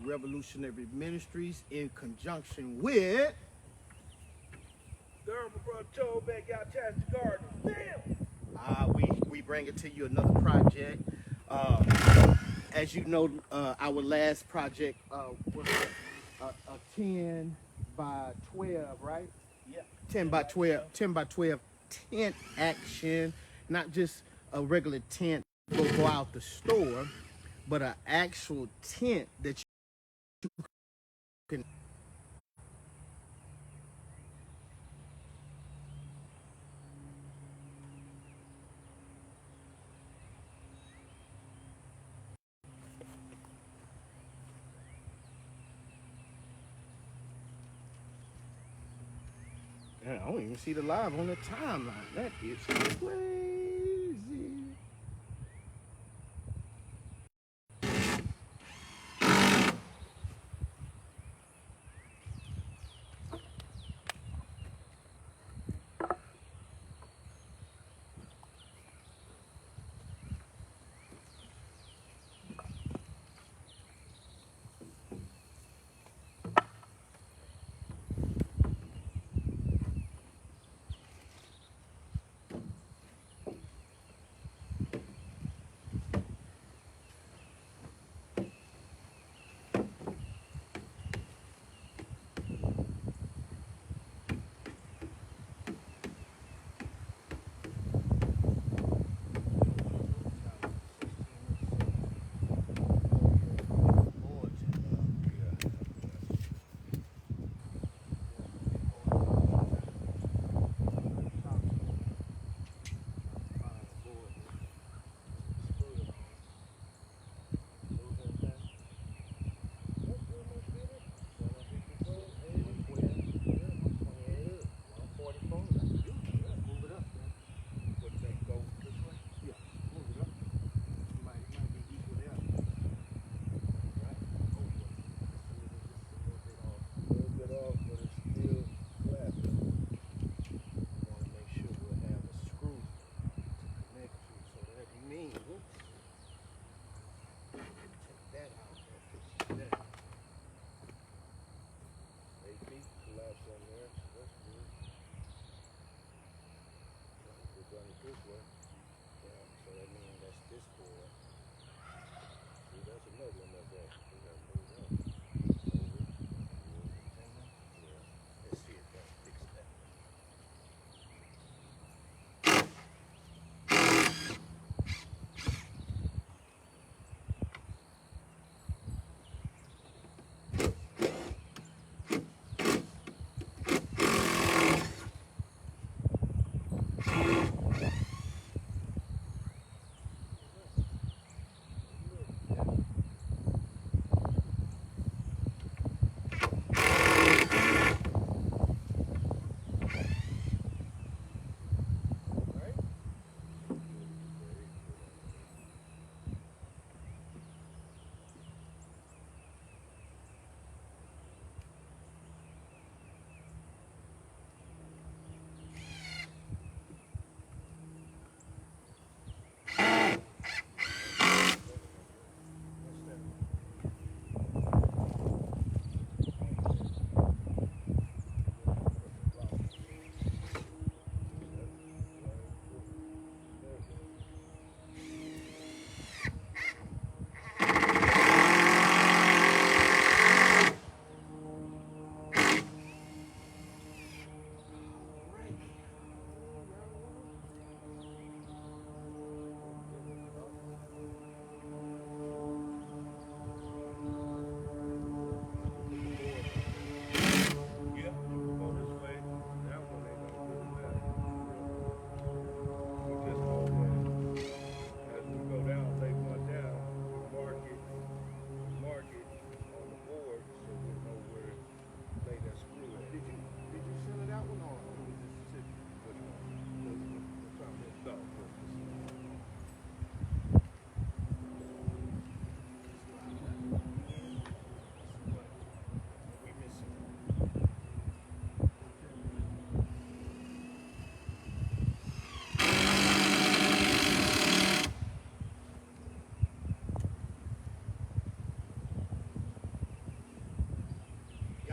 Revolutionary Ministries in conjunction with Durham Brother Joe back out Chester Garden. Damn! we bring it to you another project. As you know, our last project was a 10 by 12, right? Yeah. 10 by 12, 10 by 12 tent action, not just a regular tent go out the store, but an actual tent that you can. I don't even see the live on the timeline. That is crazy.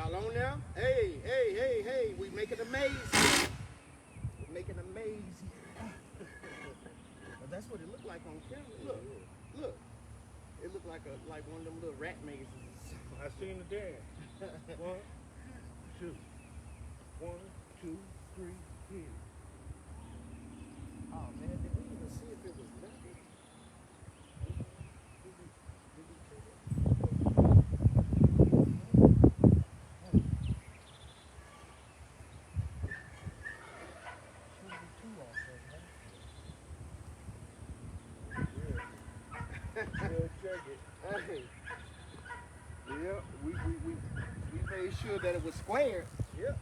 Y'all on there? Hey, hey, hey, hey, we making a maze here. We're making a maze here. But that's what it looked like on camera. Look, look. It looked like one of them little rat mazes. I seen the dance. 1, 2. 1, 2, 3, here. Oh man, did we even see if it was level? Check it. Hey. Yeah, we made sure that it was squared. Yep.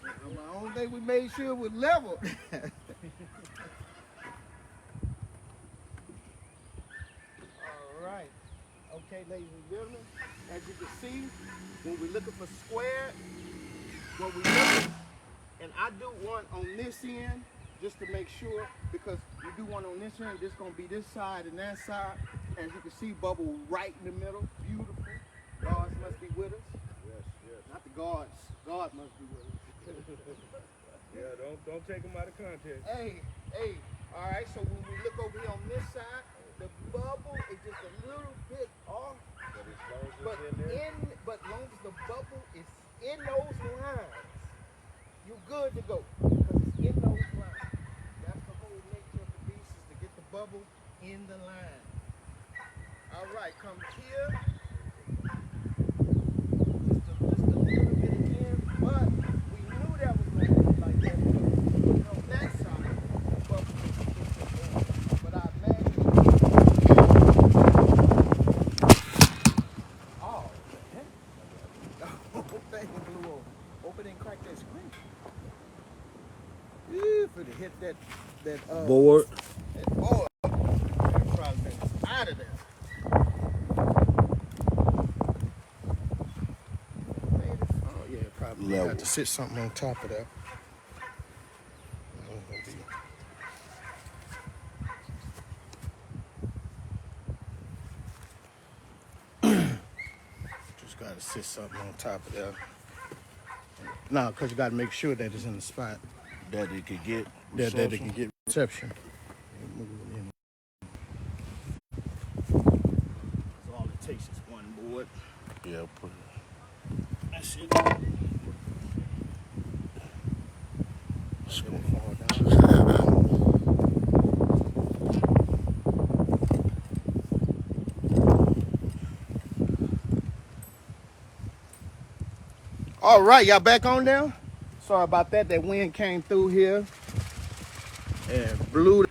The only thing we made sure it was level. All right. Okay, ladies and gentlemen, as you can see, when we're looking for square, what we looking, and I do one on this end just to make sure, because we do one on this end, this gonna be this side and that side. As you can see, bubble right in the middle, beautiful. Gods must be with us. Yes, yes. Not the gods, God must be with us. Yeah, don't take them out of context. Hey, all right, so when we look over here on this side, the bubble is just a little bit off, But as long as but it's in there, but long as the bubble is in those lines, you're good to go, because it's in those lines. That's the whole nature of the beast, is to get the bubble in the line. All right, come here. Just a little bit again, but we knew that was going to be like that. On that side, the bubble was going. But I imagine. Oh, what the heck? The whole thing blew over. Hope it didn't crack that screen. If it hit that board. that board, it probably been out of there. Oh yeah, probably Level. got to sit something on top of that. Just got to sit something on top of that. No, because you got to make sure that it's in the spot That it could get that it can get reception. So all it takes is one board. Yeah, put it. That's it. It's gonna fall down. All right, y'all back on now? Sorry about that. That wind came through here and blew.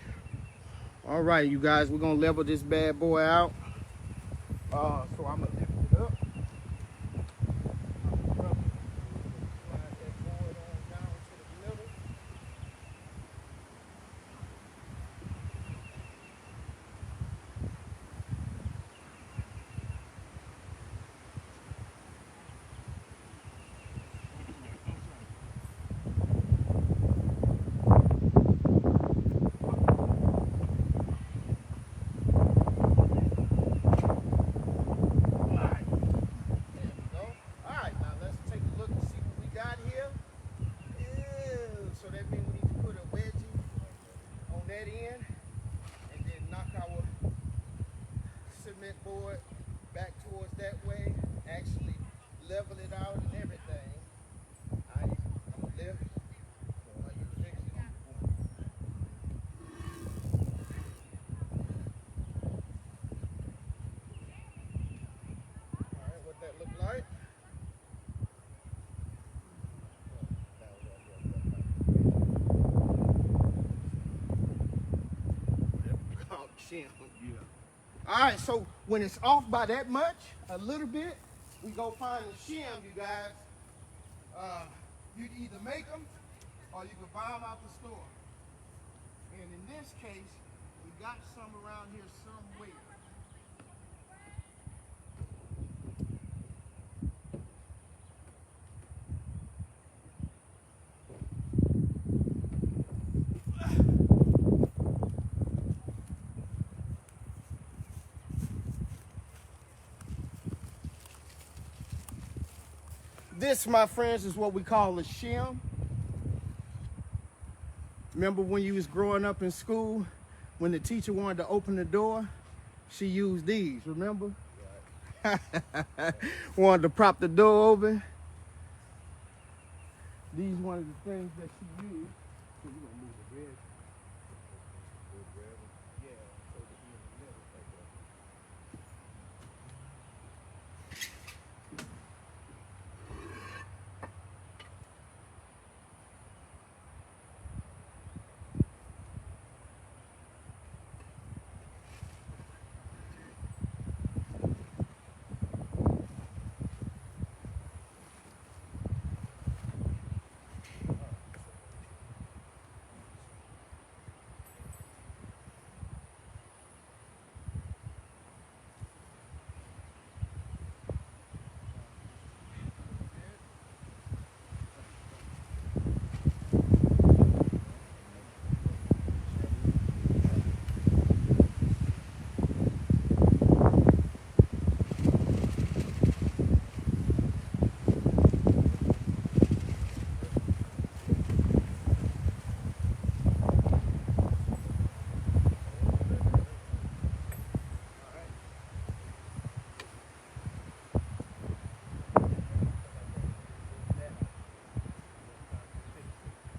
All right, you guys, we're gonna level this bad boy out. So I'm gonna lift it up. Slide that board on down to the middle. Board back towards that way, actually level it out and everything. I'm gonna lift while you fix it. Alright, what that look like? All right, so when it's off by that much, a little bit, we go find the shim, you guys. You can either make them or you can buy them out the store. And in this case, we got some around here somewhere. This, my friends, is what we call a shim. Remember when you was growing up in school, when the teacher wanted to open the door, she used these, remember? Right. Wanted to prop the door open. These one of the things that she used. So we're gonna move the red. Good red. Yeah, so that we in the middle.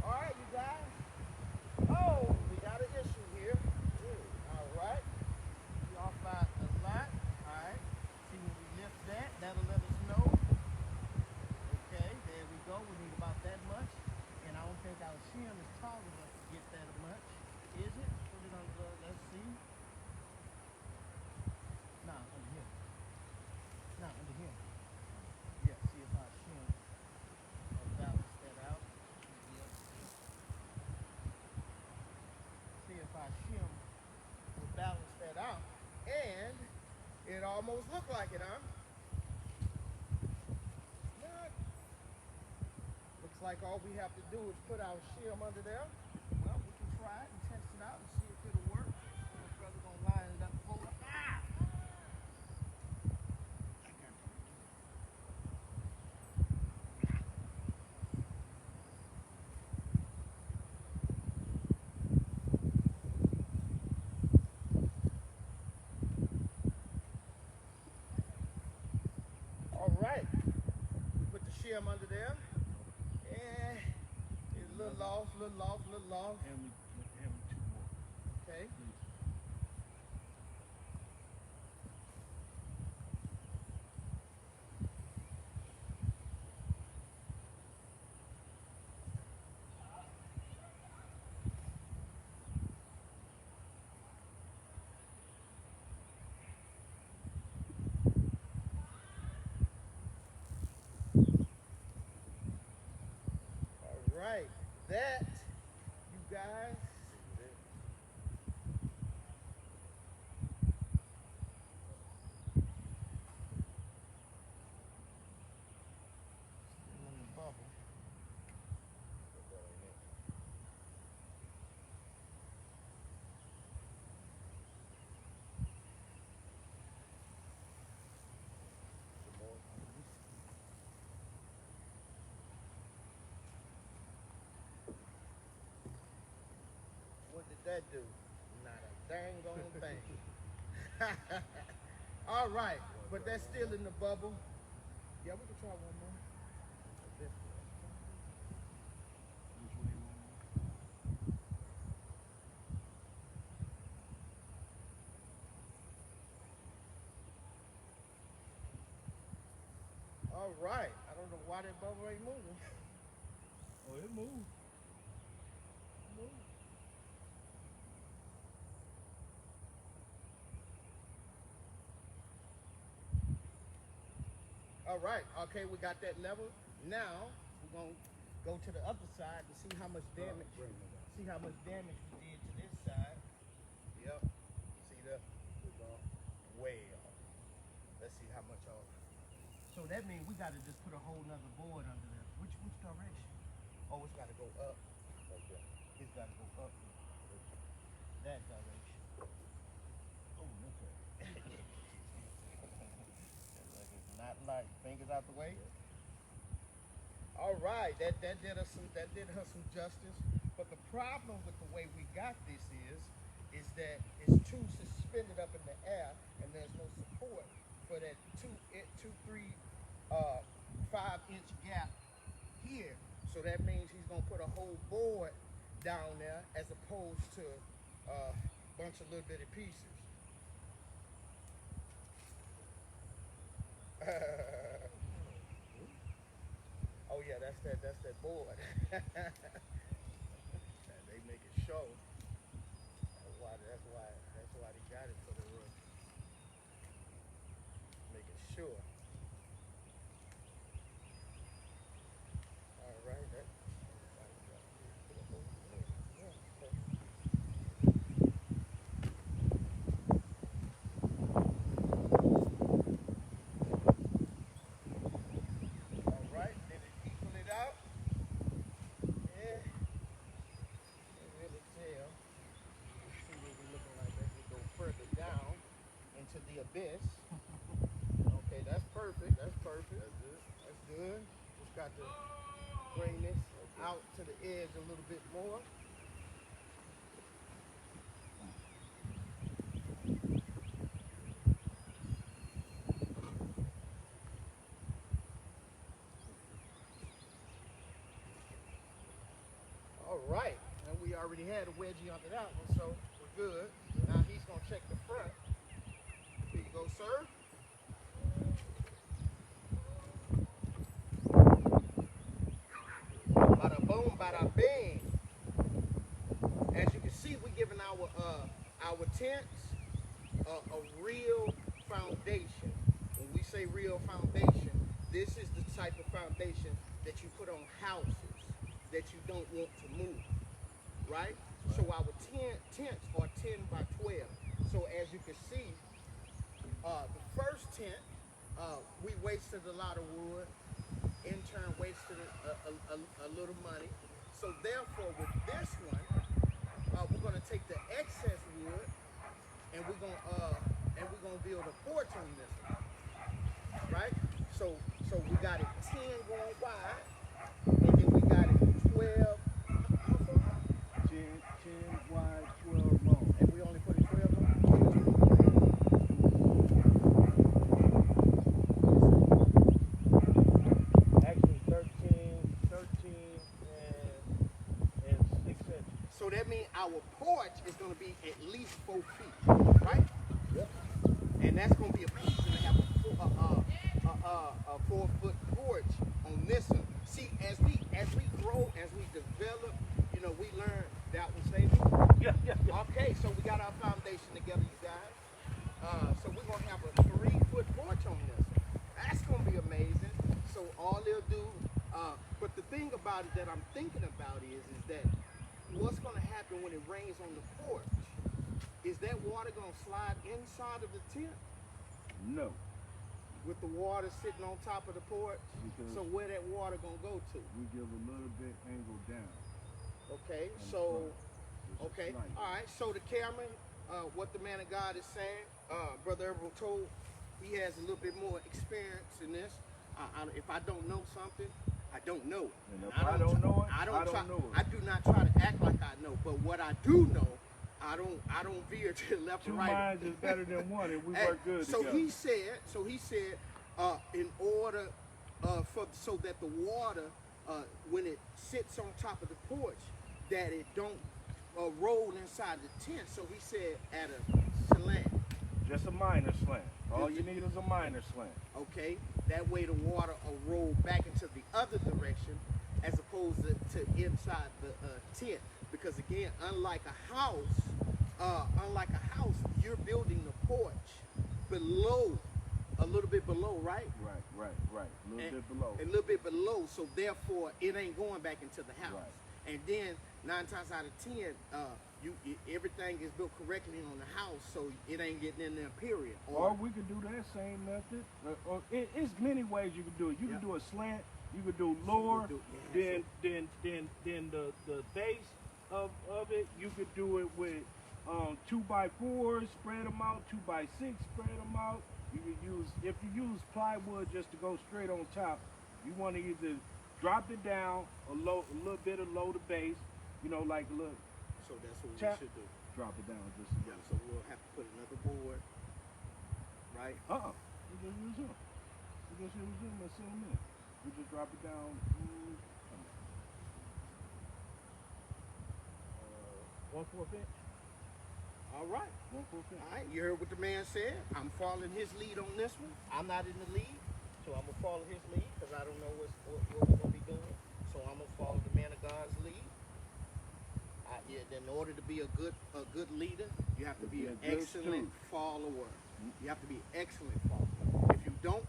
All right, you guys. Oh, we got an issue here. All right. We off by a lot. All right. See when we lift that, that'll let us know. Okay, there we go. We need about that much. And I don't think our shim is tall enough to get that much. Is it? Put it on the, let's see. Nah, under here. Nah, under here. Yeah, see if our shim will balance that out. Yeah. See if our shim will balance that out. And it almost looked like it, huh? Not. Looks like all we have to do is put our shim under there. Well, we can try it and test it out and see if it'll work. My brother gonna line it up for us. Ah! All right. Put the shim under there. And it's a little off, little off, little off. And we two more. Okay. Please. All right. That, you guys, still in the bubble. What did that do? Not a dang on thing. All right, but that's still in the bubble. Yeah, we can try one more. Which way you want? All right. I don't know why that bubble ain't moving. Oh, it moved. All right. Okay, we got that level. Now we're gonna go to the other side to see how much damage. See how much damage we did to this side. Yep. See the way off. Let's see how much off. So that means we got to just put a whole nother board under there. Which direction? Oh, it's got to go up. Okay. It's got to go up. That direction. Oh, okay. Like it's not light. Fingers out the way. All right, that did her some justice. But the problem with the way we got this is that it's too suspended up in the air, and there's no support for that 5 inch gap here. So that means he's gonna put a whole board down there as opposed to a bunch of little bitty pieces. Oh yeah, that's that board. They make it show. That's why they got it for the roof. Making sure. All right, all right, did it equal it out? Yeah, can't really tell. Let's see what we're looking like as we go further down into the abyss. Okay, that's perfect. That's perfect. That's good. That's good. Just got to bring this out to the edge a little bit more. All right, and we already had a wedgie under that one, so we're good. Now he's gonna check the front. Here you go, sir. Bada boom, bada bing. As you can see, we're giving our tents a real foundation. When we say real foundation, this is the type of foundation that you put on houses that you don't want to move, right? So our tents are 10 by 12. So as you can see, the first tent, we wasted a lot of wood. In turn, wasted a little money. So therefore, with this one, we're gonna take the excess wood and we're gonna build a porch on this one, right? So we got it 10 going wide, and then we got it 12. How far? 10 wide, 12 long. And we only put it 12 on. Actually 13 and 6 inches. So that means our porch is gonna be at least 4 feet, right? Yep. And that's gonna be amazing to have a 4-foot porch on this one. See, as we grow, as we develop, we learn that one, Stacey. Yeah. Okay, so we got our foundation together, you guys. So we're gonna have a 3-foot porch on this one. That's gonna be amazing. So all they'll do, but the thing about it that I'm thinking about is that what's gonna happen when it rains on the porch? Is that water gonna slide inside of the tent No. with the water sitting on top of the porch? Because So where that water gonna go to? we give a little bit angle down. Okay, on the so front. Just okay, slightly. all right. So the cameraman, what the man of God is saying, Brother Everett told, he has a little bit more experience in this. If I don't know something, I don't know it. And if I don't know it, I I don't don't know it. I do not try to act like I know, but what I do know, I don't veer to the left Two or right. minds is better than one, and we Hey, work good so together. he said, in order so that the water, when it sits on top of the porch, that it don't roll inside the tent. So he said at a slant. Just a minor slant. All you need is a minor slant. Okay, that way the water will roll back into the other direction as opposed to inside the tent. Because again, unlike a house, you're building the porch below, a little bit below, right? Right. A little bit below. So therefore, it ain't going back into the house. Right. And then 9 times out of 10, everything is built correctly on the house, so it ain't getting in there. Period. Or we could do that same method. It's many ways you can do it. You can do a slant. You could do lower. Then the base of it. You could do it with 2x4, spread them out. 2x6, spread them out. You could use, if you use plywood just to go straight on top, you want to either Drop it down a little bit of low to base. You know, like a little. So that's what Tap. we should do. Drop it down just a Yeah, little. so we'll have to put another board, right? You just use them. You just use them and send them in. You just drop it down. 1/4 inch. All right. 1/4 inch. All right, you heard what the man said. I'm following his lead on this one. I'm not in the lead, so I'm gonna follow his lead because I don't know what we're gonna be doing. So I'm gonna follow the man of God's lead. In order to be a good leader, you have to be an excellent follower. You have to be an excellent follower.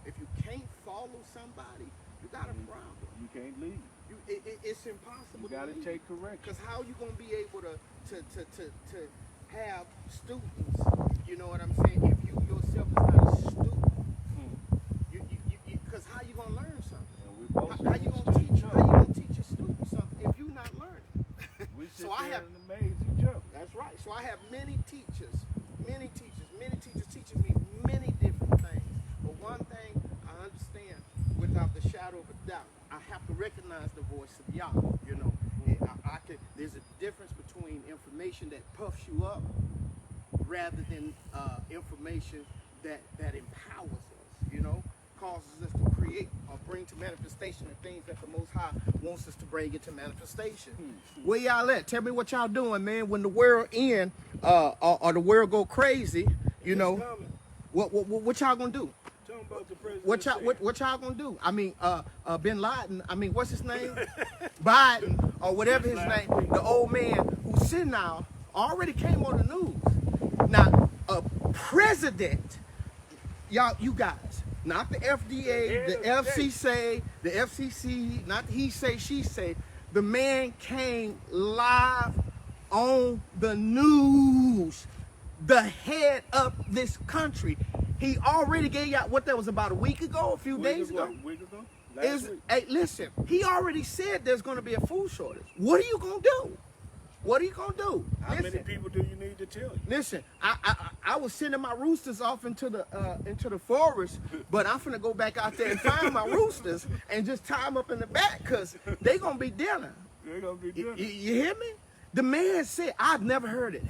If you can't follow somebody, you got a problem. You can't lead. It's impossible. You gotta to lead. take correction. Because how you gonna be able to have students? You know what I'm saying? If you yourself is not a student, because how you gonna learn something? How you gonna teach? How you gonna teach a student something if you're not learning? So I have and amaze each other. That's right. So I have many teachers teaching me many different things. But one thing I understand without the shadow of a doubt, I have to recognize the voice of Yahweh. You know, there's a difference between information that puffs you up rather than information that empowers us. You know, causes us to create or bring to manifestation the things that the Most High wants us to bring into manifestation. Where y'all at? Tell me what y'all doing, man. When the world end, or the world go crazy, you know, what y'all gonna do? Tell them about the president. What y'all gonna do? I mean, Bin Laden. I mean, what's his name? Biden or whatever his name. The old man who's sitting now already came on the news. Now, a president, you guys. Not the FDA, the FCC, not he say, she say. The man came live on the news, the head of this country. He already gave out what that was about a week ago, a few days ago. A week ago? Hey, listen, he already said there's going to be a food shortage. What are you going to do? What are you going to do? How many people do you need to tell you? Listen, I was sending my roosters off into the forest, but I'm finna go back out there and find my roosters and just tie them up in the back because they gonna be dinner. They're gonna be dinner. You hear me? The man said, I've never heard it.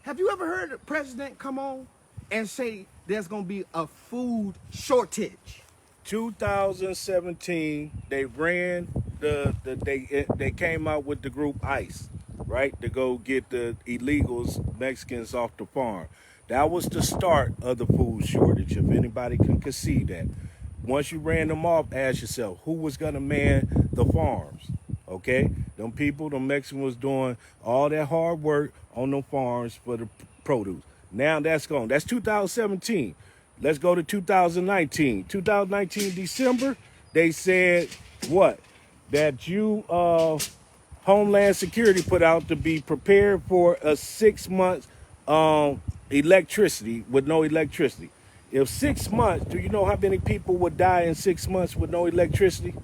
Have you ever heard the president come on and say there's gonna be a food shortage? 2017, they ran they came out with the group ICE, right, to go get the illegals, Mexicans off the farm. That was the start of the food shortage, if anybody can concede that. Once you ran them off, ask yourself, who was gonna man the farms? Okay, them people, the Mexicans was doing all that hard work on them farms for the produce. Now that's gone. That's 2017. Let's go to 2019. 2019 December, they said what? That Homeland Security put out to be prepared for a 6 months electricity with no electricity. If 6 months, do you know how many people would die in 6 months with no electricity?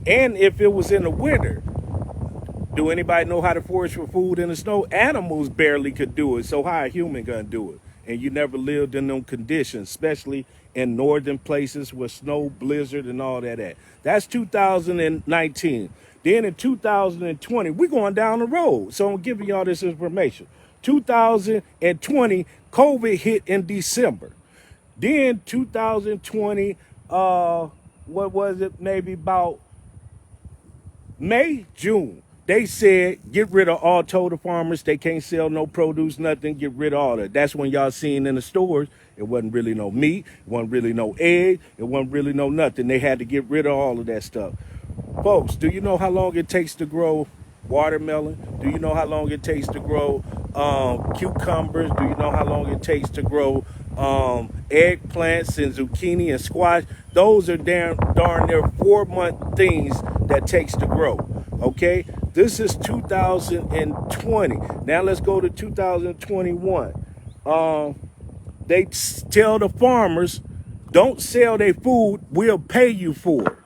And if it was in the winter, do anybody know how to forage for food in the snow? Animals barely could do it, so how a human gonna do it? And you never lived in them conditions, especially in northern places with snow, blizzard, and all that. That's 2019. Then in 2020, we're going down the road. So I'm giving y'all this information. 2020, COVID hit in December. Then 2020, what was it? Maybe about May, June. They said, get rid of all total farmers. They can't sell no produce, nothing. Get rid of all that. That's when y'all seen in the stores, it wasn't really no meat. It wasn't really no egg. It wasn't really no nothing. They had to get rid of all of that stuff. Folks, do you know how long it takes to grow watermelon? Do you know how long it takes to grow cucumbers? Do you know how long it takes to grow eggplants and zucchini and squash? Those are darn near 4-month things that takes to grow. Okay, this is 2020. Now let's go to 2021. They tell the farmers, don't sell their food, we'll pay you for it.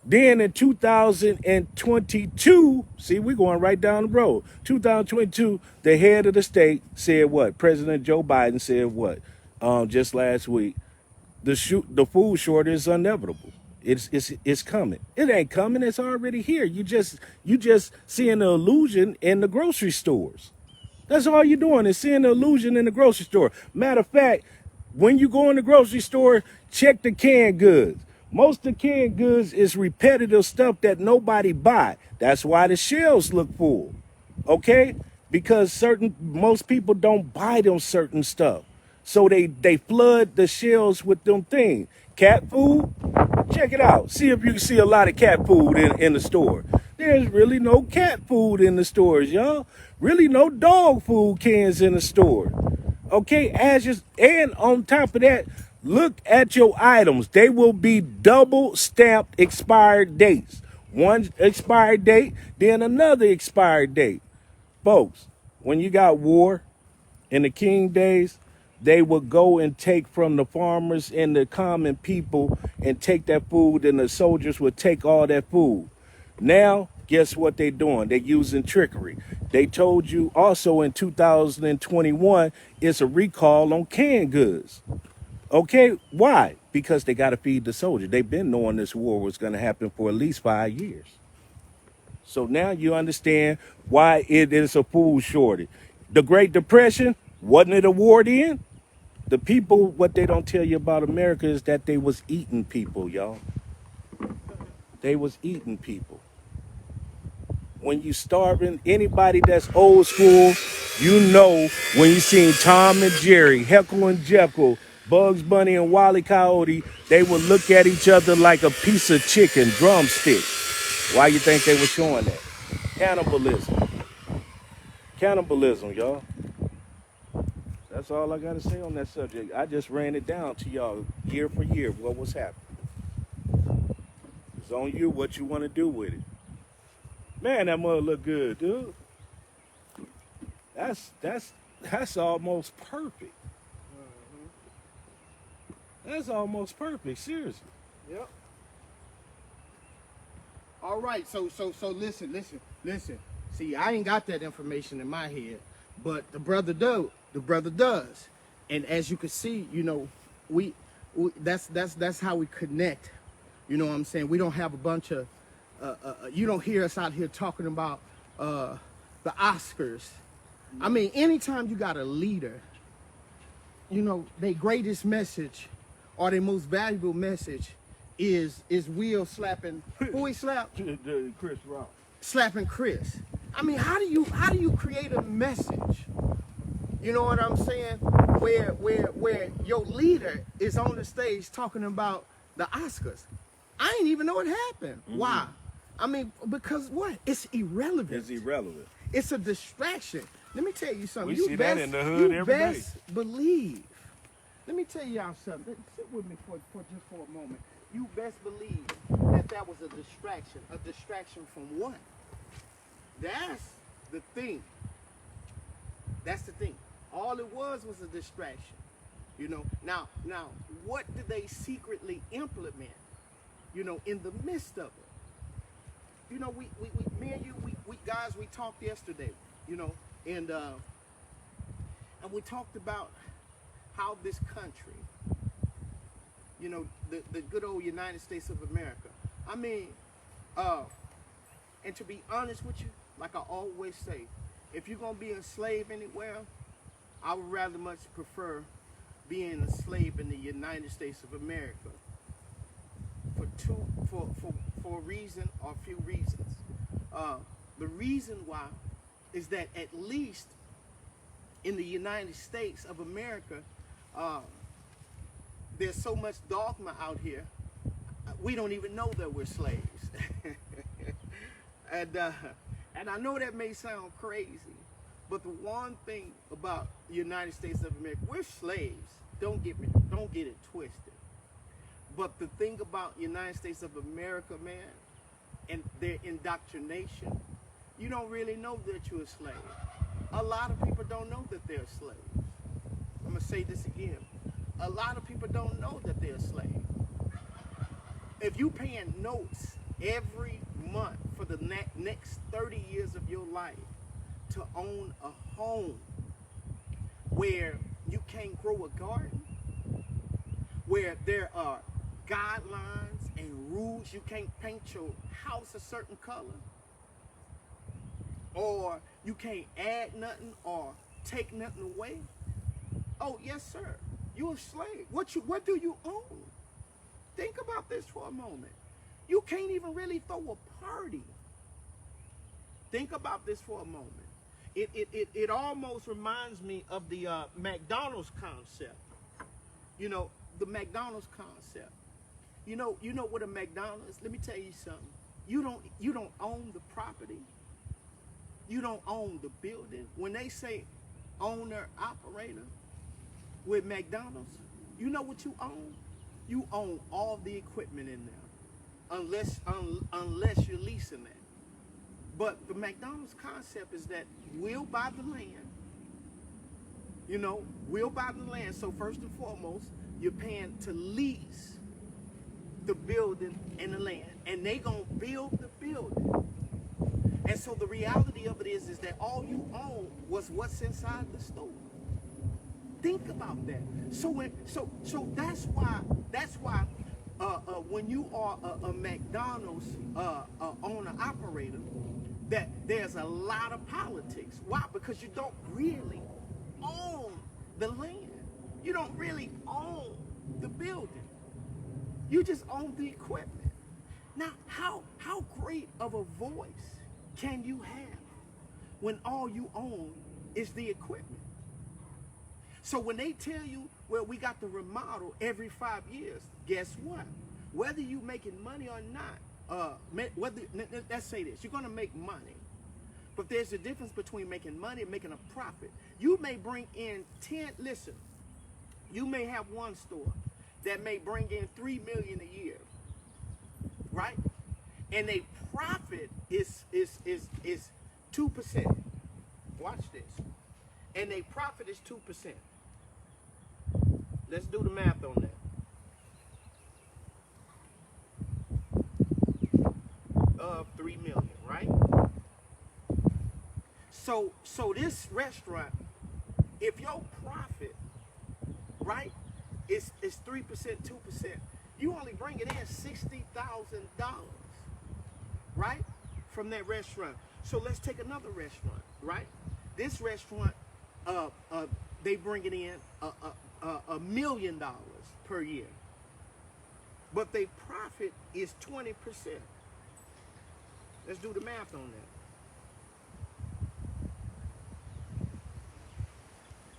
Then in 2022, see, we're going right down the road. 2022, the head of the state said what? President Joe Biden said what? Just last week, the food shortage is inevitable. It's coming. It ain't coming. It's already here. You just seeing the illusion in the grocery stores. That's all you're doing is seeing the illusion in the grocery store. Matter of fact, when you go in the grocery store, check the canned goods. Most of the canned goods is repetitive stuff that nobody buy. That's why the shelves look full. Okay? Because most people don't buy them certain stuff. So they flood the shelves with them things. Cat food, check it out. See if you can see a lot of cat food in the store. There's really no cat food in the stores, y'all. Really no dog food cans in the store. Okay, and on top of that, look at your items. They will be double stamped expired dates. One expired date, then another expired date. Folks, when you got war in the King days, they would go and take from the farmers and the common people and take that food, and the soldiers would take all that food. Now, guess what they're doing? They're using trickery. They told you also in 2021, it's a recall on canned goods. Okay, why? Because they got to feed the soldier. They've been knowing this war was going to happen for at least 5 years. So now you understand why it is a food shortage. The Great Depression, wasn't it a war then? The people, what they don't tell you about America is that they was eating people, y'all. They was eating people. When you starving, anybody that's old school, you know when you seen Tom and Jerry, Heckle and Jekyll, Bugs Bunny and Wile E. Coyote, they would look at each other like a piece of chicken drumstick. Why you think they were showing that? Cannibalism. Cannibalism, y'all. That's all I got to say on that subject. I just ran it down to y'all year for year what was happening. It's on you what you want to do with it. Man, that mother look good, dude. That's almost perfect. That's almost perfect, seriously. Yep. All right, so listen. See, I ain't got that information in my head, but the brother does. And as you can see, you know, we that's how we connect. You know what I'm saying? We don't have a bunch of you don't hear us out here talking about the Oscars. I mean, anytime you got a leader, you know, their greatest message or their most valuable message is Will slapping who he slapped? Chris Rock. Slapping Chris. I mean, how do you create a message? You know what I'm saying? Where your leader is on the stage talking about the Oscars. I ain't even know it happened. Mm-hmm. Why? I mean, because what? It's irrelevant. It's irrelevant. It's a distraction. Let me tell you something. We see that in the hood every day. You best believe. Let me tell y'all something. Sit with me for a moment. You best believe that was a distraction. A distraction from what? That's the thing. That's the thing. All it was a distraction. You know. Now, what did they secretly implement? You know, in the midst of it. You know, we me and you, we guys, we talked yesterday. You know, and we talked about how this country, you know, the good old United States of America. I mean, and to be honest with you, like I always say, if you're gonna be a slave anywhere, I would rather much prefer being a slave in the United States of America for a reason or a few reasons. The reason why is that at least in the United States of America, there's so much dogma out here, we don't even know that we're slaves. And I know that may sound crazy, but the one thing about the United States of America, we're slaves. Don't get it twisted. But the thing about United States of America, man, and their indoctrination, you don't really know that you're a slave. A lot of people don't know that they're slaves. I'm going to say this again. A lot of people don't know that they're slaves. If you paying notes every month for the next 30 years of your life to own a home where you can't grow a garden, where there are guidelines and certain rules. You can't paint your house a certain color, or you can't add nothing or take nothing away. Oh, yes, sir. You're a slave. What do you own? Think about this for a moment. You can't even really throw a party. Think about this for a moment. It almost reminds me of the McDonald's concept. You know, the McDonald's concept. You know what a McDonald's? Let me tell you something. You don't own the property. You don't own the building. When they say owner operator with McDonald's, you know what you own? You own all the equipment in there, unless you're leasing it. But the McDonald's concept is that we'll buy the land. You know, we'll buy the land. So first and foremost, you're paying to lease the building and the land, and they gonna build the building. And so the reality of it is that all you own was what's inside the store. Think about that. So that's why when you are a McDonald's owner operator, that there's a lot of politics. Why? Because you don't really own the land. You don't really own the building. You just own the equipment. Now, how great of a voice can you have when all you own is the equipment? So when they tell you, well, we got to remodel every 5 years, guess what? Whether you making money or not, let's say this, you're gonna make money. But there's a difference between making money and making a profit. You may bring in you may have one store that may bring in $3 million a year, right? And a profit is 2%. Watch this. And a profit is 2%. Let's do the math on that. Of 3 million, right? So this restaurant, if your profit, right, is 3%, 2%, you only bring it in $60,000, right, from that restaurant. So let's take another restaurant, right? This restaurant, they bring it in $1 million per year, but their profit is 20%. Let's do the math on that.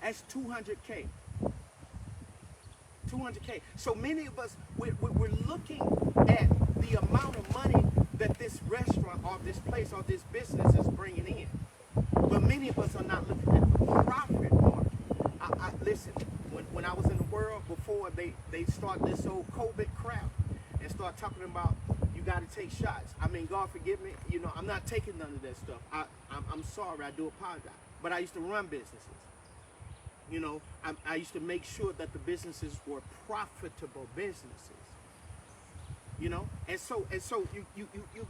That's 200K. 200K. So many of us, we're looking at the amount of money that this restaurant or this place or this business is bringing in. But many of us are not looking at the profit margin. Listen, when I was in the world before they start this old COVID crap and start talking about you got to take shots. I mean, God forgive me, you know, I'm not taking none of that stuff. I'm sorry, I do apologize. But I used to run businesses. You know, I used to make sure that the businesses were profitable businesses. You know, and so you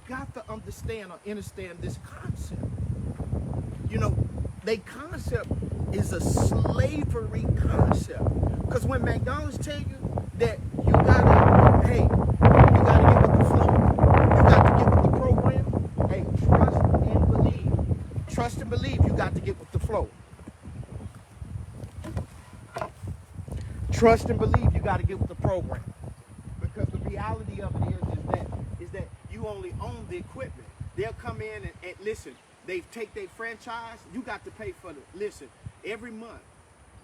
got to understand this concept. You know, the concept is a slavery concept. Because when McDonald's tell you that you gotta get with the flow, you got to get with the program. Hey, trust and believe. Trust and believe. You got to get with the flow. Trust and believe. You got to get with the program. Because the reality of it is that you only own the equipment. They'll come in and listen. They take their franchise. You got to pay for the listen. Every month,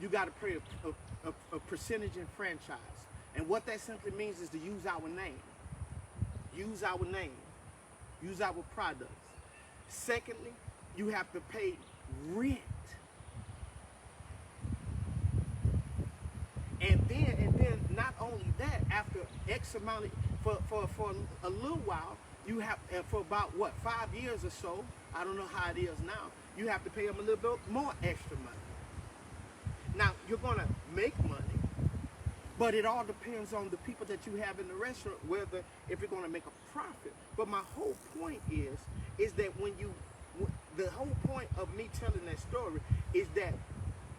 you got to pay a percentage in franchise. And what that simply means is to use our name. Use our name. Use our products. Secondly, you have to pay rent. And then not only that, after X amount for a little while, you have for about 5 years or so, I don't know how it is now, you have to pay them a little bit more extra money. Now you're gonna make money, but it all depends on the people that you have in the restaurant, if you're gonna make a profit. But my whole point is that the whole point of me telling that story is that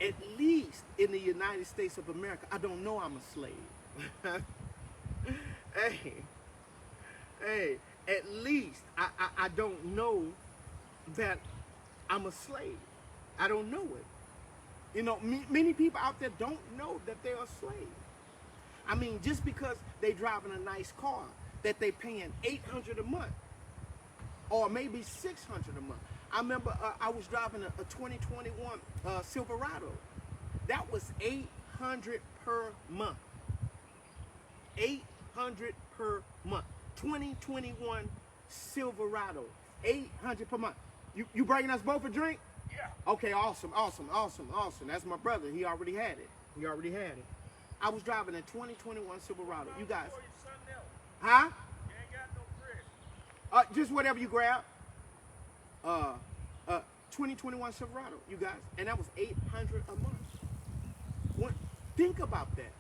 at least in the United States of America, I don't know I'm a slave. Hey, Hey, at least I don't know that I'm a slave. I don't know it. You know, many people out there don't know that they're a slave. I mean, just because they driving a nice car, that they paying $800 a month, or maybe $600 a month. I remember I was driving a 2021 Silverado. That was $800 per month. $800 per month. 2021 Silverado. $800 per month. You bringing us both a drink? Yeah. Okay, awesome. That's my brother. He already had it. I was driving a 2021 Silverado. You guys, huh? You ain't got no credit. Just whatever you grab. 2021 Silverado, you guys, and that was $800 a month. Think about that.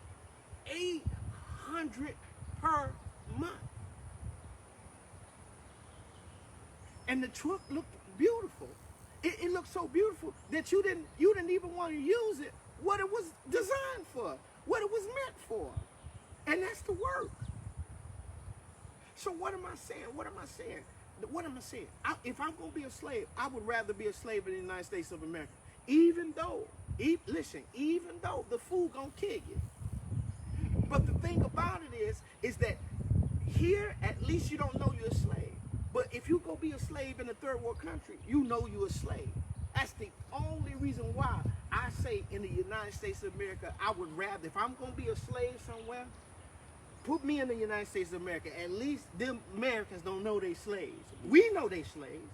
$800 per month. And the truck looked beautiful. It looked so beautiful that you didn't even want to use it what it was designed for, what it was meant for. And that's the work. So what am I saying? If I'm going to be a slave, I would rather be a slave in the United States of America. Even though the food going to kill you. But the thing about it is that here, at least you don't know you're a slave. But if you go be a slave in a third world country, you know you're a slave. That's the only reason why I say in the United States of America, I would rather, if I'm going to be a slave somewhere, put me in the United States of America. At least them Americans don't know they slaves. We know they slaves,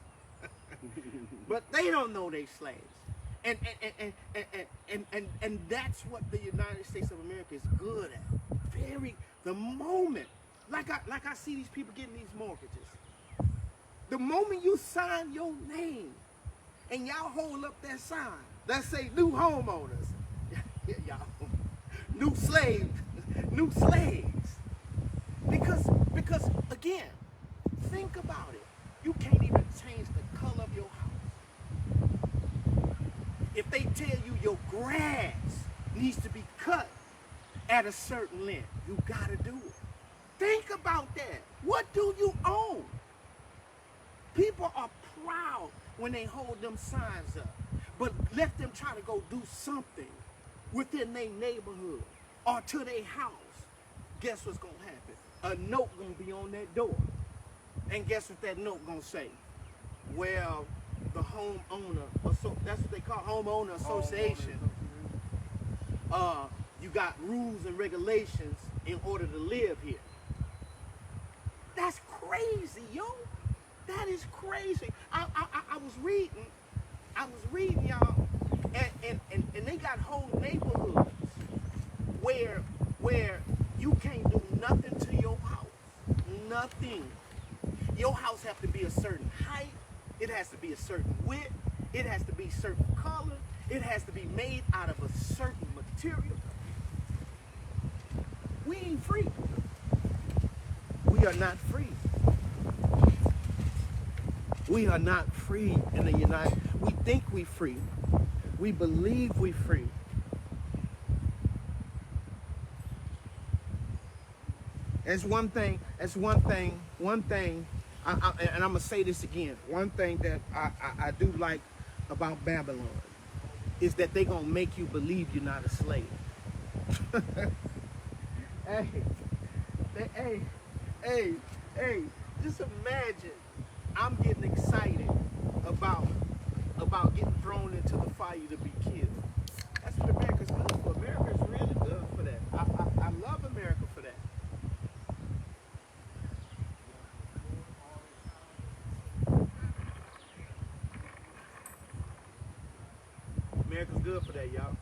but they don't know they slaves. And that's what the United States of America is good at. The moment, like I see these people getting these mortgages. The moment you sign your name and y'all hold up that sign that say new homeowners, y'all, new slaves. Because again, think about it. You can't even change the color of your house. If they tell you your grass needs to be cut at a certain length, you gotta do it. Think about that. What do you own? People are proud when they hold them signs up, but let them try to go do something within their neighborhood or to their house. Guess what's gonna happen? A note gonna be on that door. And guess what that note gonna say? Well, the homeowner, that's what they call homeowner association. You got rules and regulations in order to live here. That's crazy, yo. That is crazy. I was reading, y'all, and they got whole neighborhoods where you can't do nothing to your house. Nothing. Your house has to be a certain height. It has to be a certain width. It has to be a certain color. It has to be made out of a certain material. We ain't free. We are not free. We are not free in the United States. We think we free. We believe we free. It's one thing, and I'm going to say this again. One thing that I do like about Babylon is that they're going to make you believe you're not a slave. Hey, just imagine I'm getting excited about getting thrown into the fire to be killed. That's what America's good for. America's really good for that. I love America for that. America's good for that, y'all.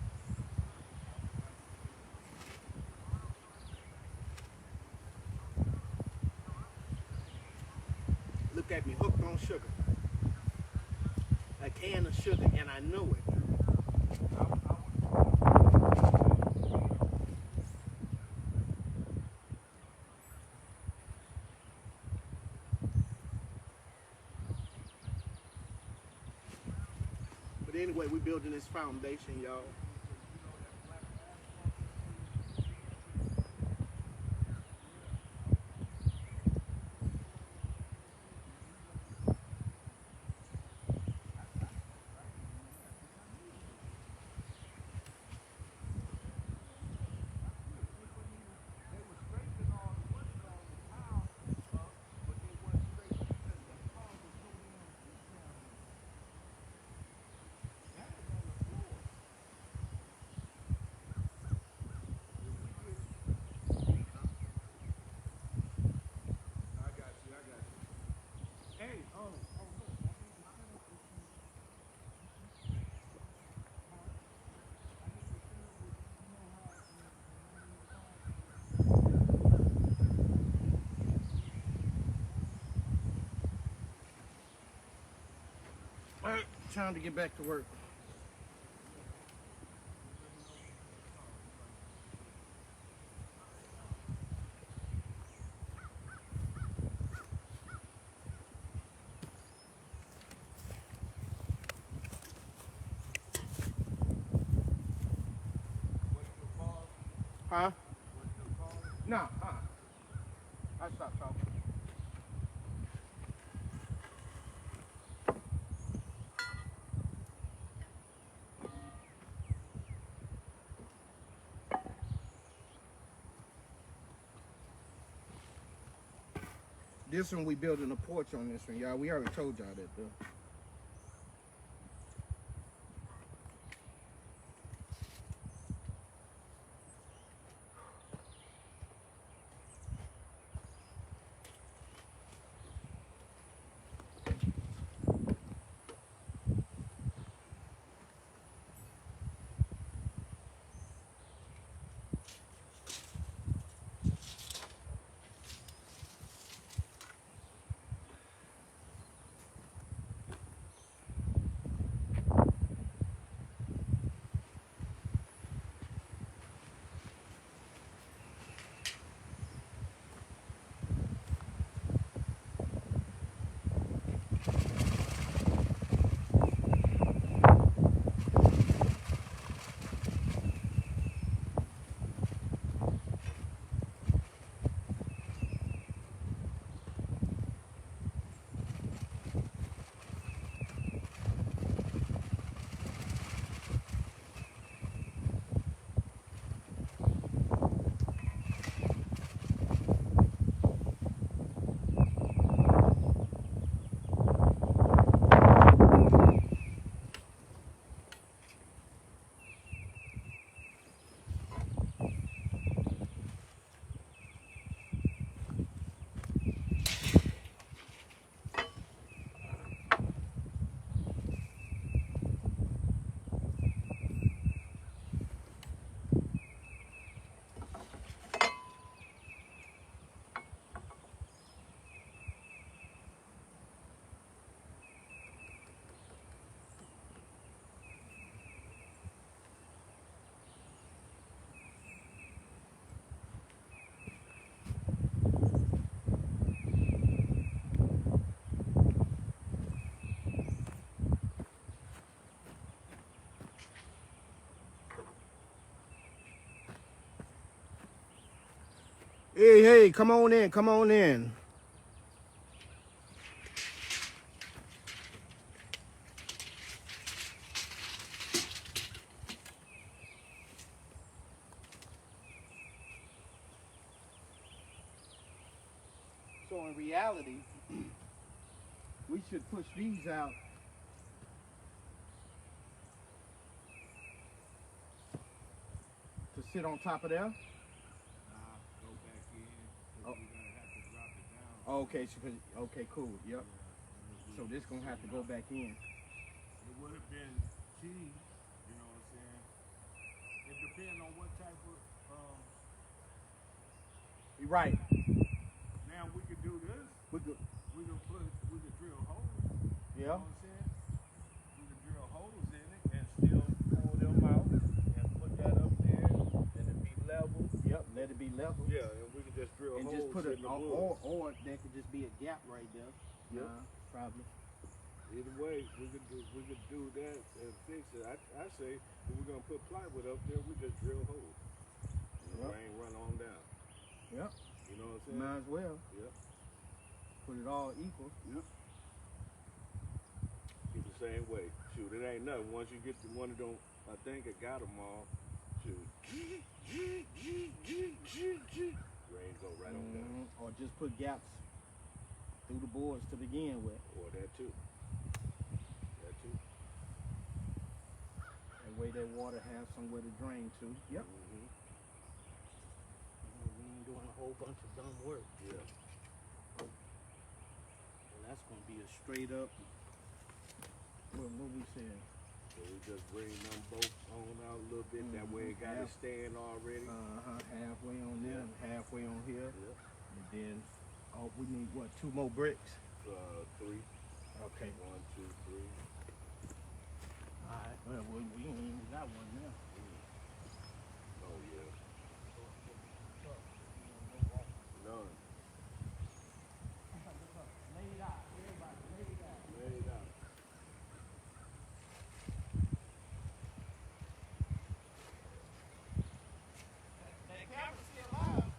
Look at me, hooked on sugar. A can of sugar, and I know it. But anyway, we're building this foundation, y'all. Time to get back to work. Huh? Nah, I stopped talking. This one we building a porch on this one, y'all. We already told y'all that though. Hey, come on in, come on in. So in reality, we should push these out to sit on top of there. Go back in. Oh. We're gonna have to drop it down. Okay, okay, cool. Yep. So this gonna have to go back in. It would have been key, you know what I'm saying? It depends on what type of You're right. now we could do this. We could, We could drill holes. You yeah. know what I'm saying? We could drill holes in it and still pull them out and put that up there and it be level. Yep. Let it be level. Yeah, and we could just drill And holes just put in it, the wood. or there could just be a gap right there. Yep. Probably. Either way, we could do that and fix it. I say if we're gonna put plywood up there, we just drill holes. And the Yep. rain run on down. Yep. You know what I'm saying? Might as well. Yep. Put it all equal. Yep. Keep the same way. Shoot, it ain't nothing. Once you get to one of them, I think I got them all. Shoot. Rain go right on down. Or just put gaps through the boards to begin with. Or that too. That too. That way that water has somewhere to drain to. Yep. Mm-hmm. We ain't doing a whole bunch of dumb work. Yeah. And that's gonna be a straight up. What we said. So we just bring them both on out a little bit. That way it got it stand already. Halfway on there, halfway on here. Yep. And then we need what, 2 more bricks? 3. Okay. 1, 2, 3. Alright, well, we ain't even got one now. Oh yeah. None. Laid out, everybody laid out. Laid out. That camera's still live.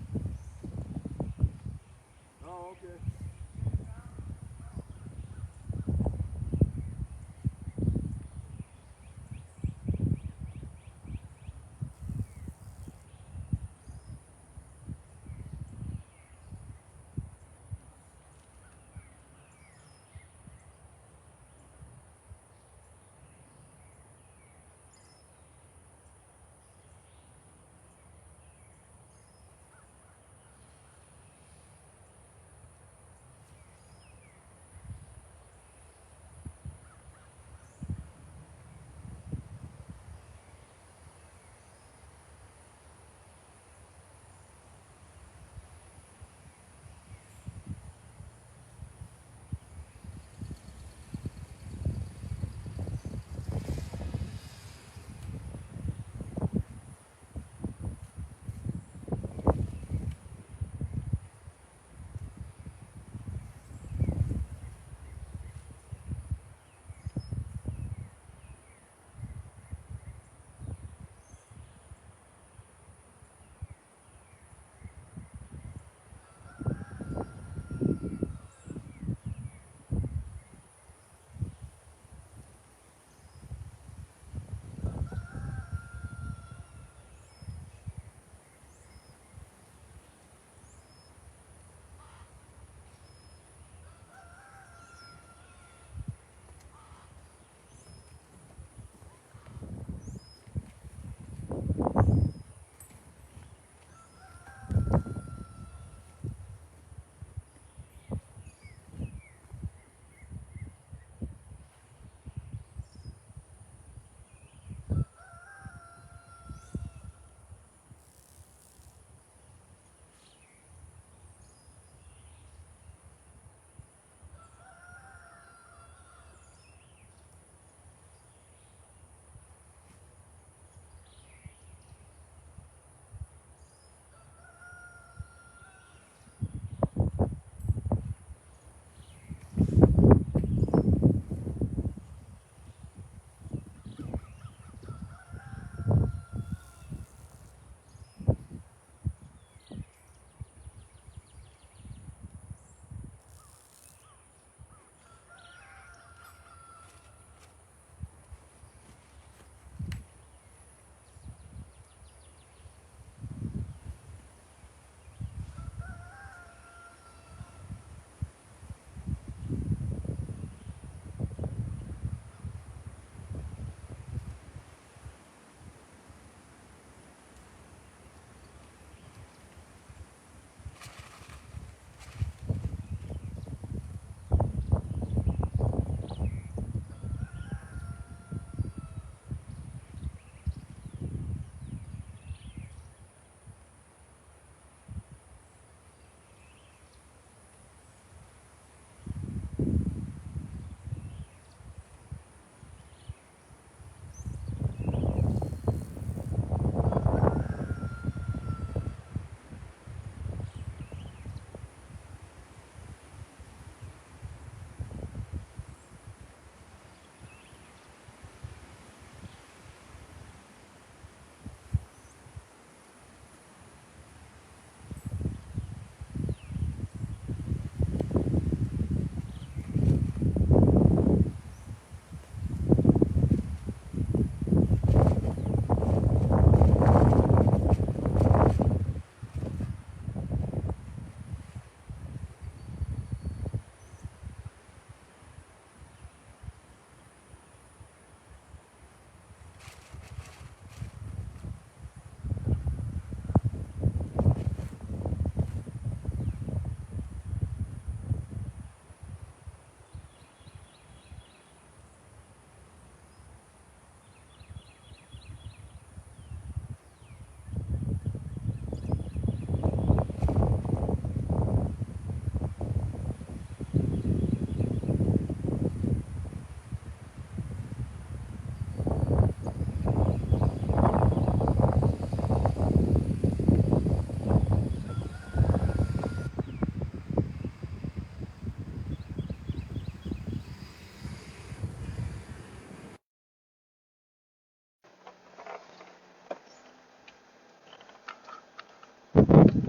Oh, okay.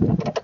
Peace.